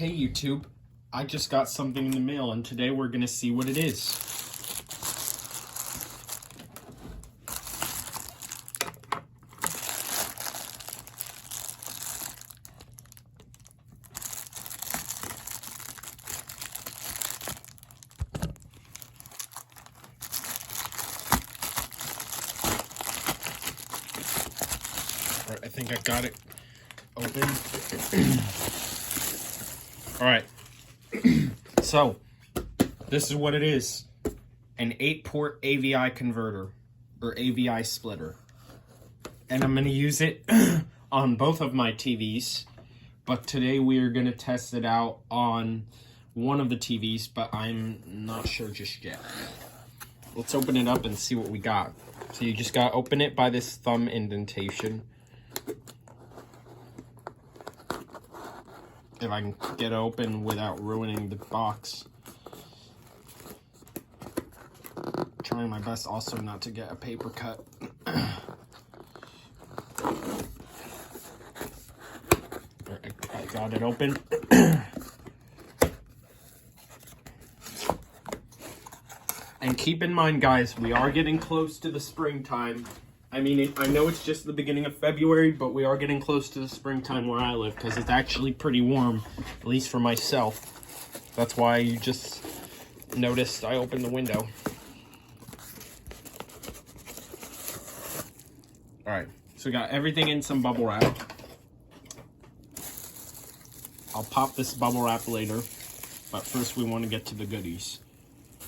Hey YouTube, I just got something in the mail and today we're gonna see what it is. I think I got it open. All right, so this is what it is. An 8-port AVI converter, or AVI splitter. And I'm gonna use it on both of my TVs, but today we are gonna test it out on one of the TVs, but I'm not sure just yet. Let's open it up and see what we got. So you just gotta open it by this thumb indentation. If I can get it open without ruining the box. Trying my best also not to get a paper cut. I got it open. And keep in mind, guys, we are getting close to the springtime. I mean, I know it's just the beginning of February, but we are getting close to the springtime where I live because it's actually pretty warm, at least for myself. That's why you just noticed I opened the window. All right, so we got everything in some bubble wrap. I'll pop this bubble wrap later, but first we want to get to the goodies.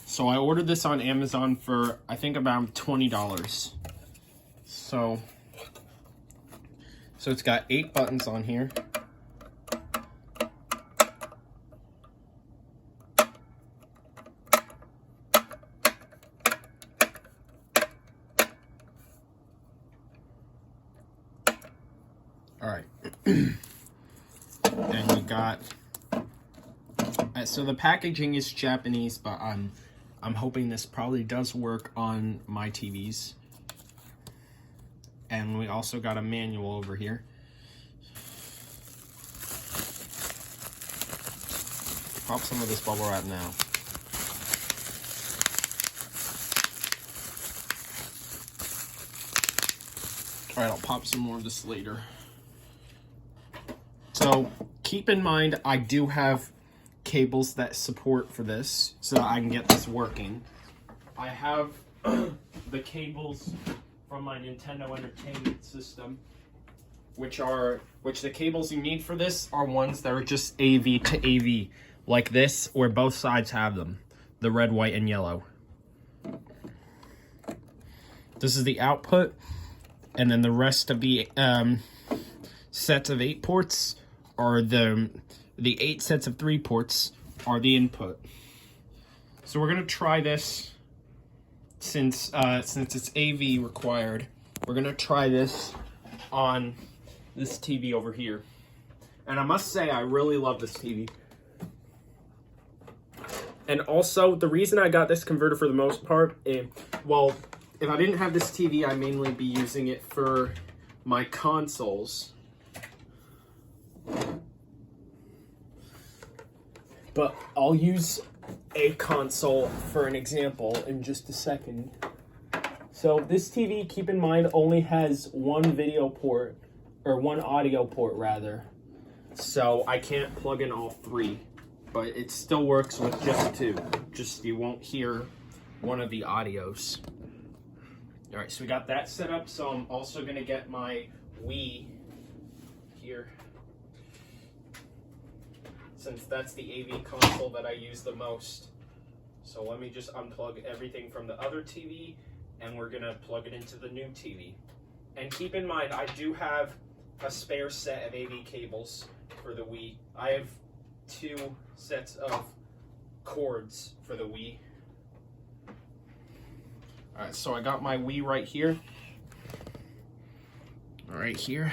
So I ordered this on Amazon for, I think, about $20. So it's got 8 buttons on here. All right. And we got, so the packaging is Japanese, but I'm hoping this probably does work on my TVs. And we also got a manual over here. Pop some of this bubble wrap now. Alright, I'll pop some more of this later. So, keep in mind, I do have cables that support for this, so I can get this working. I have the cables from my Nintendo Entertainment System, which the cables you need for this are ones that are just AV to AV, like this, where both sides have them, the red, white, and yellow. This is the output, and then the rest of the sets of 8 ports are the 8 sets of 3 ports are the input. So we're gonna try this. Since it's AV required, we're gonna try this on this TV over here. And I must say, I really love this TV. And also, the reason I got this converter for the most part, well, if I didn't have this TV, I'd mainly be using it for my consoles. But I'll use a console for an example in just a second. So this TV, keep in mind, only has one video port, or one audio port rather. So I can't plug in all 3, but it still works with just 2. Just you won't hear one of the audios. All right, so we got that set up. So I'm also gonna get my Wii here, since that's the AV console that I use the most. So let me just unplug everything from the other TV, and we're gonna plug it into the new TV. And keep in mind, I do have a spare set of AV cables for the Wii. I have 2 sets of cords for the Wii. All right, so I got my Wii right here. Right here.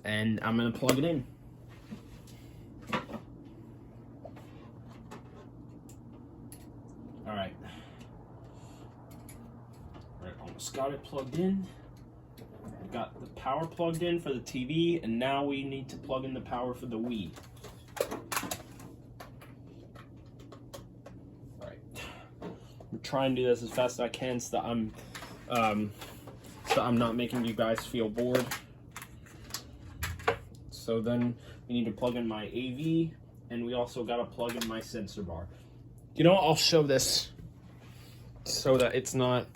And I'm gonna plug it in. Alright, almost got it plugged in. Got the power plugged in for the TV, and now we need to plug in the power for the Wii. Alright. I'm trying to do this as fast as I can so that I'm not making you guys feel bored. So then we need to plug in my AV, and we also got to plug in my sensor bar. You know what? I'll show this so that it's not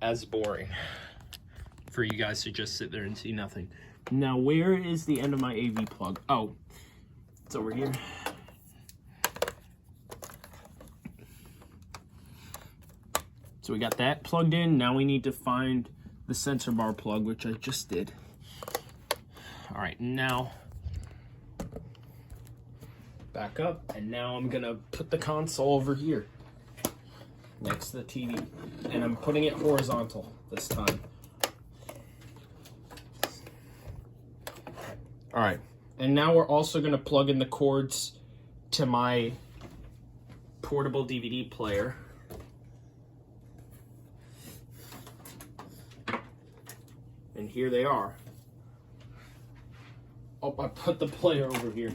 as boring for you guys to just sit there and see nothing. Now, where is the end of my AV plug? Oh, it's over here. So we got that plugged in. Now we need to find the sensor bar plug, which I just did. All right, now back up, and now I'm gonna put the console over here next to the TV, and I'm putting it horizontal this time. All right, and now we're also gonna plug in the cords to my portable DVD player. And here they are. Oh, I put the player over here.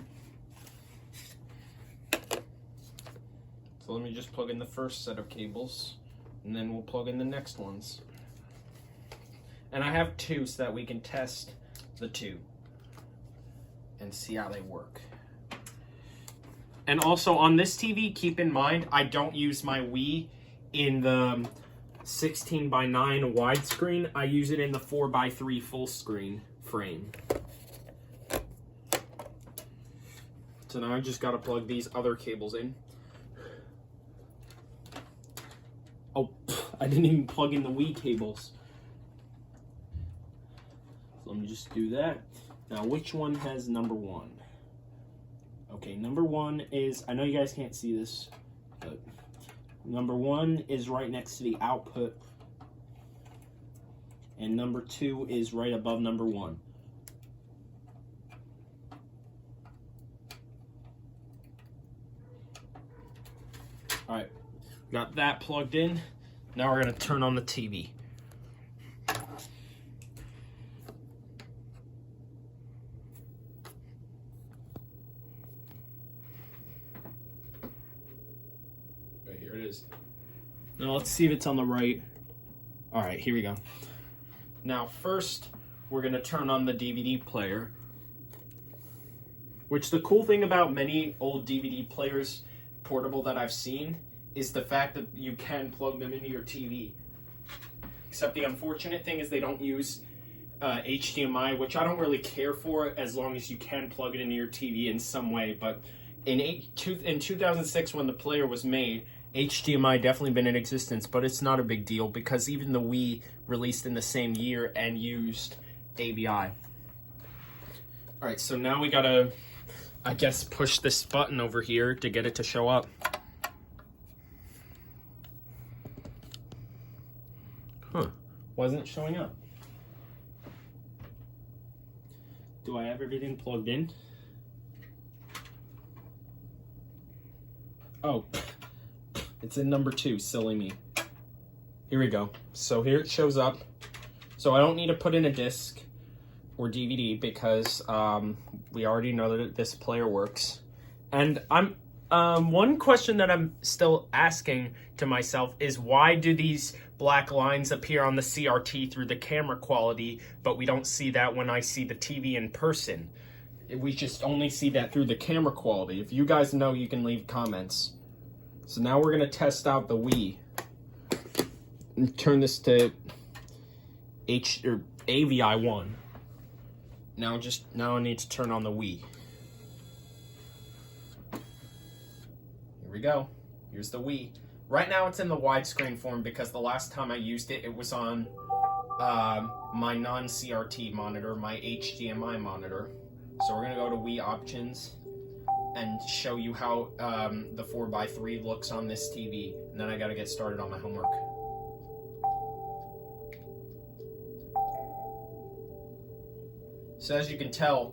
So let me just plug in the first set of cables, and then we'll plug in the next ones. And I have two so that we can test the two and see how they work. And also on this TV, keep in mind, I don't use my Wii in the 16:9 widescreen. I use it in the 4:3 full screen frame. So now I just gotta plug these other cables in. Oh, I didn't even plug in the Wii cables. So let me just do that. Now, which one has number 1? Okay, number 1 is, I know you guys can't see this, but number 1 is right next to the output, and number 2 is right above number 1. All right, got that plugged in. Now we're gonna turn on the TV. Right, here it is. Now let's see if it's on the right. All right, here we go. Now first, we're gonna turn on the DVD player, which the cool thing about many old DVD players portable that I've seen is the fact that you can plug them into your TV. Except the unfortunate thing is they don't use HDMI, which I don't really care for as long as you can plug it into your TV in some way. But in 2006 when the player was made, HDMI definitely been in existence, but it's not a big deal because even the Wii released in the same year and used AVI. All right, so now we gotta, I guess, push this button over here to get it to show up. Huh, why isn't it showing up? Do I have everything plugged in? Oh, it's in number 2, silly me. Here we go. So here it shows up. So I don't need to put in a disc or DVD because we already know that this player works. And I'm one question that I'm still asking to myself is why do these black lines appear on the CRT through the camera quality, but we don't see that when I see the TV in person? We just only see that through the camera quality. If you guys know, you can leave comments. So now we're gonna test out the Wii and turn this to AVI 1. Now I need to turn on the Wii. Here we go. Here's the Wii. Right now it's in the widescreen form because the last time I used it, it was on my non-CRT monitor, my HDMI monitor. So we're gonna go to Wii options and show you how the 4:3 looks on this TV. And then I gotta get started on my homework. So as you can tell,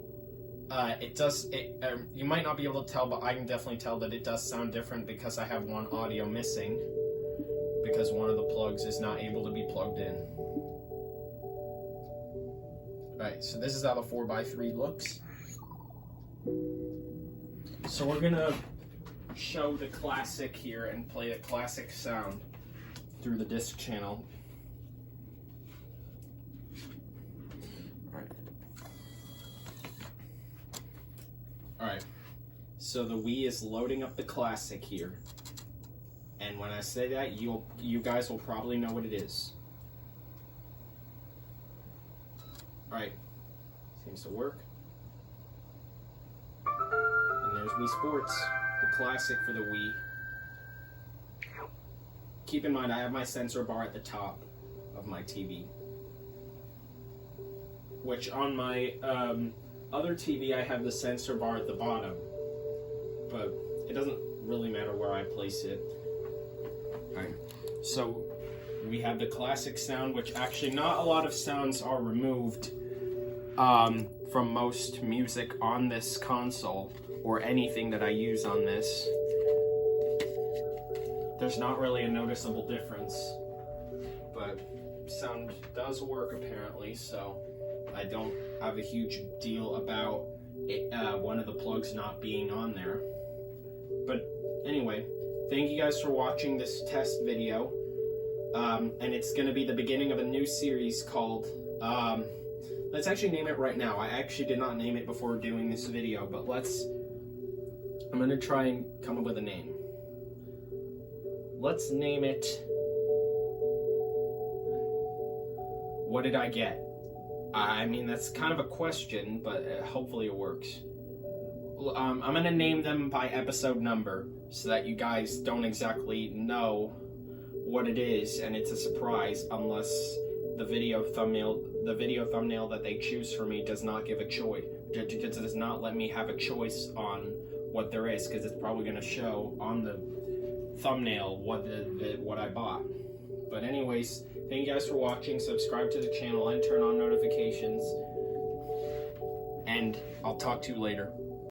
you might not be able to tell, but I can definitely tell that it does sound different because I have one audio missing because one of the plugs is not able to be plugged in. Alright, so this is how the 4:3 looks. So we're gonna show the classic here and play the classic sound through the disc channel. Alright, so the Wii is loading up the classic here. And when I say that, you guys will probably know what it is. Alright, seems to work. And there's Wii Sports, the classic for the Wii. Keep in mind, I have my sensor bar at the top of my TV. Which on my other TV, I have the sensor bar at the bottom. But it doesn't really matter where I place it. Alright, so we have the classic sound, which actually not a lot of sounds are removed from most music on this console, or anything that I use on this. There's not really a noticeable difference, but sound does work apparently, so I don't have a huge deal about it, one of the plugs not being on there. But anyway, thank you guys for watching this test video, and it's going to be the beginning of a new series called, let's actually name it right now. I actually did not name it before doing this video, but I'm going to try and come up with a name. Let's name it, what did I get? I mean, that's kind of a question, but hopefully it works. I'm going to name them by episode number so that you guys don't exactly know what it is, and it's a surprise unless the video thumbnail that they choose for me does not give a choice. Does not let me have a choice on what there is, because it's probably going to show on the thumbnail what I bought. But anyways, thank you guys for watching. Subscribe to the channel and turn on notifications. And I'll talk to you later.